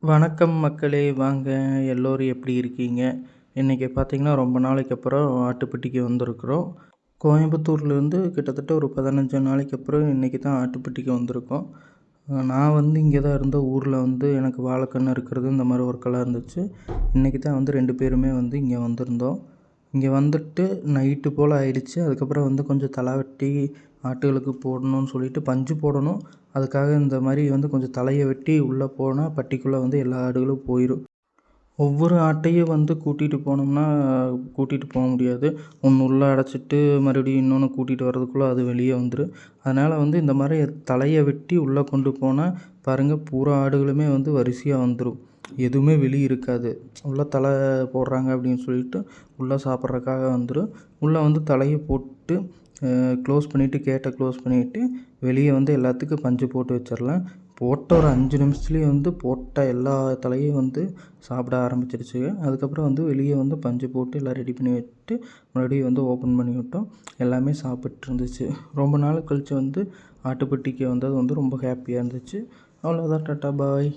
வணக்கம் மக்களே! வாங்க எல்லோரும் எப்படி இருக்கீங்க? இன்றைக்கி பார்த்திங்கன்னா ரொம்ப நாளைக்கு அப்புறம் ஆட்டுப்பட்டிக்கு வந்திருக்கிறோம். கோயம்புத்தூர்லேருந்து கிட்டத்தட்ட ஒரு 15 நாளைக்கு அப்புறம் இன்றைக்கி தான் ஆட்டுப்பட்டிக்கு வந்திருக்கோம். நான் இங்கே தான் இருந்தேன். ஊரில் எனக்கு வாழைக்கன்று இருக்கிறது இந்த மாதிரி ஒர்க்கெல்லாம் இருந்துச்சு. இன்றைக்கி தான் 2 பேருமே இங்கே வந்திருந்தோம். இங்கே வந்துட்டு நைட்டு போல் ஆயிடுச்சு. அதுக்கப்புறம் கொஞ்சம் தலை வெட்டி ஆட்டுகளுக்கு போடணும்னு சொல்லிட்டு பஞ்சு போடணும். அதுக்காக இந்த மாதிரி கொஞ்சம் தலையை வெட்டி உள்ளே போனால் பட்டிக்குள்ளே எல்லா ஆடுகளும் போயிடும். ஒவ்வொரு ஆட்டையும் கூட்டிகிட்டு போனோம்னா கூட்டிகிட்டு போக முடியாது. ஒன்று உள்ளே அடைச்சிட்டு மறுபடியும் இன்னொன்று கூட்டிகிட்டு வர்றதுக்குள்ளே அது வெளியே வந்துடும். அதனால் இந்த மாதிரி தலையை வெட்டி உள்ளே கொண்டு போனால் பாருங்கள், பூரா ஆடுகளுமே வரிசையாக வந்துடும். எதுவுமே வெளியே இருக்காது. உள்ளே தலை போடுறாங்க அப்படின்னு சொல்லிட்டு உள்ளே சாப்பிட்றதுக்காக வந்துடும். உள்ளே தலையை போட்டு க்ளோஸ் பண்ணிவிட்டு கேட்டை க்ளோஸ் பண்ணிவிட்டு வெளியே எல்லாத்துக்கும் பஞ்சு போட்டு வச்சிடலாம். போட்ட ஒரு 5 நிமிஷத்துலேயே போட்ட எல்லா தலையும் சாப்பிட ஆரம்பிச்சிருச்சு. அதுக்கப்புறம் வெளியே பஞ்சு போட்டு எல்லாம் ரெடி பண்ணி விட்டு மறுபடியும் ஓப்பன் பண்ணி விட்டோம். எல்லாமே சாப்பிட்டு இருந்துச்சு. ரொம்ப நாள் கழித்து ஆட்டுப்பட்டிக்கு வந்தது ரொம்ப ஹாப்பியாக இருந்துச்சு. அவ்வளோதான். டாட்டா பாய்.